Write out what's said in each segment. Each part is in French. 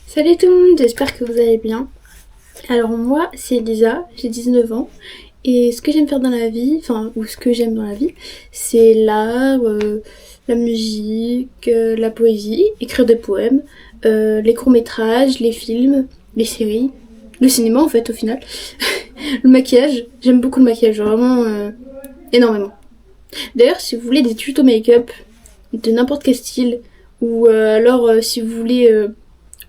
Salut tout le monde, j'espère que vous allez bien. Alors moi, c'est Elisa, j'ai 19 ans. Et ce que j'aime faire dans la vie, ou ce que j'aime dans la vie, c'est l'art, la musique, la poésie, écrire des poèmes, les courts-métrages, les films, les séries, le cinéma en fait au final. Le maquillage, j'aime beaucoup le maquillage, vraiment énormément. D'ailleurs, si vous voulez des tutos make-up de n'importe quel style, ou alors si vous voulez...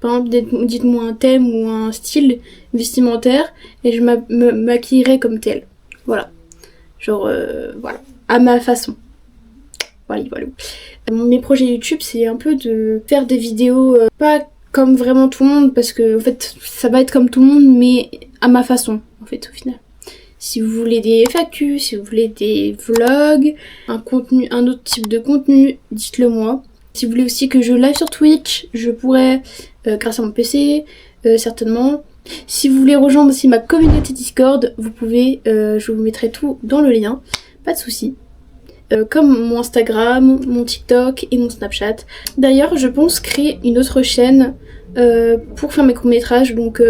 par exemple, dites-moi un thème ou un style vestimentaire et je me maquillerai comme tel. Voilà. Genre, voilà. À ma façon. Voilà, voilà. Mes projets YouTube, c'est un peu de faire des vidéos pas comme vraiment tout le monde parce que, en fait, ça va être comme tout le monde, mais à ma façon, en fait, au final. Si vous voulez des FAQ, si vous voulez des vlogs, un autre type de contenu, dites-le moi. Si vous voulez aussi que je live sur Twitch, je pourrais, grâce à mon PC, certainement. Si vous voulez rejoindre aussi ma communauté Discord, vous pouvez, je vous mettrai tout dans le lien, pas de soucis. Comme mon Instagram, mon TikTok et mon Snapchat. D'ailleurs, je pense créer une autre chaîne pour faire mes courts-métrages, donc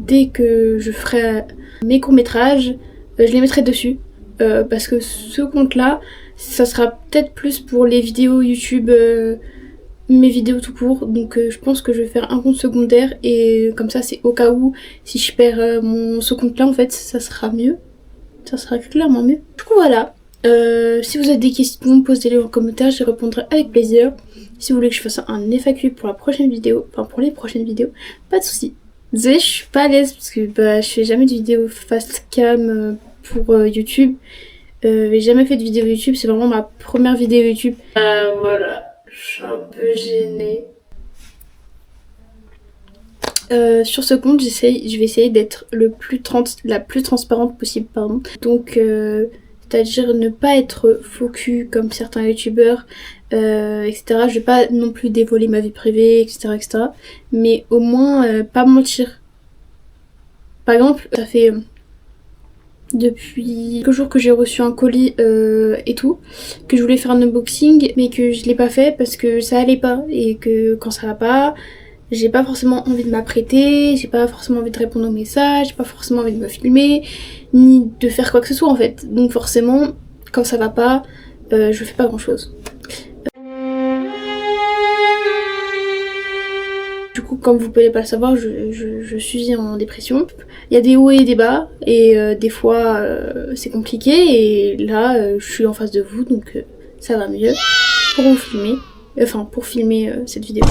dès que je ferai mes courts-métrages, je les mettrai dessus. Parce que ce compte-là, ça sera peut-être plus pour les vidéos YouTube, mes vidéos tout court, donc je pense que je vais faire un compte secondaire et comme ça c'est au cas où si je perds ce compte là en fait ça sera mieux, ça sera clairement mieux. Du coup voilà, si vous avez des questions posez-les en commentaire, je répondrai avec plaisir. Si vous voulez que je fasse un FAQ pour la prochaine vidéo, enfin pour les prochaines vidéos, pas de soucis. Désolée, je suis pas à l'aise parce que je fais jamais de vidéos face cam pour YouTube. J'ai jamais fait de vidéo YouTube, c'est vraiment ma première vidéo YouTube. Voilà. Je suis un peu gênée. Sur ce compte, je vais essayer d'être la plus transparente possible, pardon. Donc, c'est-à-dire ne pas être faux cul comme certains youtubeurs, etc. Je vais pas non plus dévoiler ma vie privée, etc., etc. Mais au moins, pas mentir. Par exemple, ça fait depuis quelques jours que j'ai reçu un colis et tout, que je voulais faire un unboxing mais que je l'ai pas fait parce que ça allait pas et que quand ça va pas, j'ai pas forcément envie de m'apprêter, j'ai pas forcément envie de répondre aux messages, j'ai pas forcément envie de me filmer ni de faire quoi que ce soit en fait. Donc forcément quand ça va pas, je fais pas grand chose. Du coup, comme vous pouvez pas le savoir, je suis en dépression. Il y a des hauts et des bas, et des fois c'est compliqué, et là je suis en face de vous, donc ça va mieux pour vous filmer, pour filmer cette vidéo.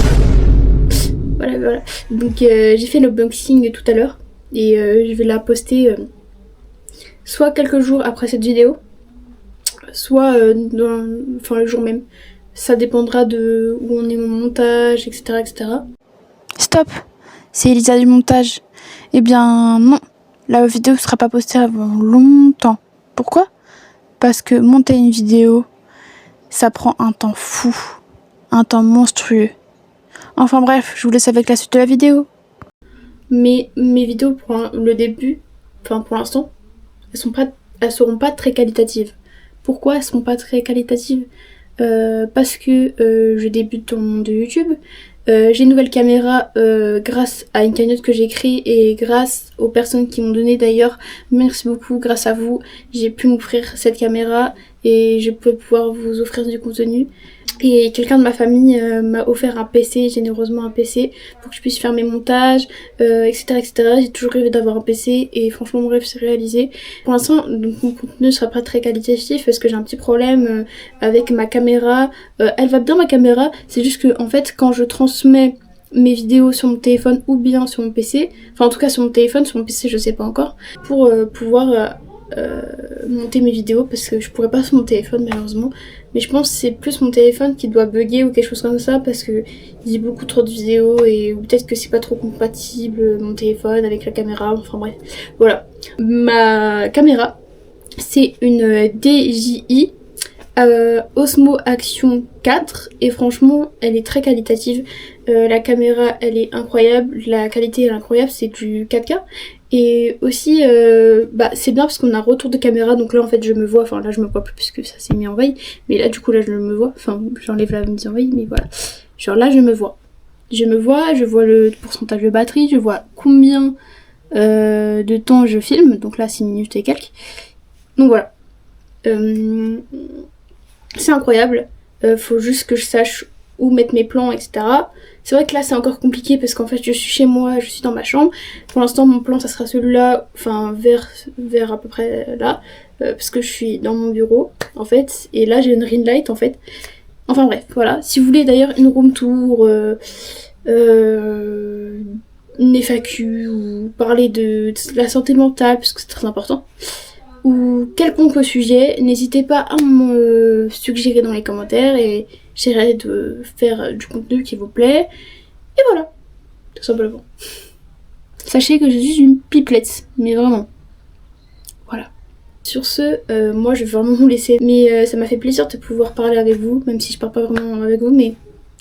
Voilà. Donc j'ai fait l'unboxing tout à l'heure, et je vais la poster soit quelques jours après cette vidéo, soit le jour même. Ça dépendra de où on est mon montage, etc., etc. Stop, c'est Elisa du montage. Eh bien non, la vidéo ne sera pas postée avant longtemps. Pourquoi ? Parce que monter une vidéo, ça prend un temps fou, un temps monstrueux. Enfin bref, je vous laisse avec la suite de la vidéo. Mais mes vidéos pour le début, pour l'instant, elles seront pas très qualitatives. Pourquoi elles seront pas très qualitatives ? Parce que je débute dans le monde de YouTube. J'ai une nouvelle caméra grâce à une cagnotte que j'ai créée et grâce aux personnes qui m'ont donné d'ailleurs. Merci beaucoup, grâce à vous, j'ai pu m'offrir cette caméra et je peux pouvoir vous offrir du contenu. Et quelqu'un de ma famille m'a offert un PC, généreusement un PC, pour que je puisse faire mes montages, etc., etc. J'ai toujours rêvé d'avoir un PC et franchement mon rêve s'est réalisé. Pour l'instant, donc, mon contenu ne sera pas très qualitatif parce que j'ai un petit problème avec ma caméra. Elle va bien ma caméra, c'est juste que en fait quand je transmets mes vidéos sur mon téléphone ou bien sur mon PC, en tout cas sur mon téléphone, sur mon PC je sais pas encore, pour pouvoir monter mes vidéos parce que je pourrais pas sur mon téléphone malheureusement, mais je pense que c'est plus mon téléphone qui doit bugger ou quelque chose comme ça parce que il dit beaucoup trop de vidéos et peut-être que c'est pas trop compatible mon téléphone avec la caméra, enfin bref, voilà. Ma caméra c'est une DJI Osmo Action 4 et franchement elle est très qualitative. La caméra elle est incroyable, la qualité elle est incroyable, c'est du 4K. Et aussi, c'est bien parce qu'on a un retour de caméra, donc là en fait je me vois, là je me vois plus puisque ça s'est mis en veille, mais là du coup là je me vois, j'enlève la mise en veille, mais voilà, genre là je me vois. Je me vois, je vois le pourcentage de batterie, je vois combien de temps je filme, donc là 6 minutes et quelques. Donc voilà. C'est incroyable. Faut juste que je sache où mettre mes plans, etc. C'est vrai que là c'est encore compliqué parce qu'en fait je suis chez moi, je suis dans ma chambre. Pour l'instant mon plan ça sera celui-là, enfin vers à peu près là, parce que je suis dans mon bureau en fait. Et là j'ai une ring light en fait. Enfin bref, voilà. Si vous voulez d'ailleurs une room tour, une FAQ ou parler de la santé mentale parce que c'est très important, ou quelconque sujet, n'hésitez pas à me suggérer dans les commentaires et j'essaierai de faire du contenu qui vous plaît. Et voilà, tout simplement. Sachez que je suis une pipelette, mais vraiment. Voilà. Sur ce, moi je vais vraiment vous laisser. Mais ça m'a fait plaisir de pouvoir parler avec vous, même si je parle pas vraiment avec vous, mais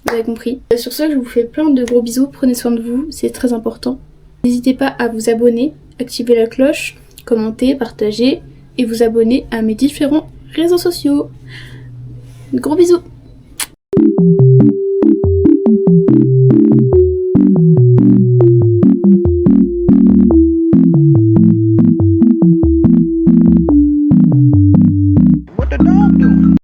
vous avez compris. Sur ce, je vous fais plein de gros bisous, prenez soin de vous, c'est très important. N'hésitez pas à vous abonner, activer la cloche, commenter, partager et vous abonner à mes différents réseaux sociaux. Gros bisous!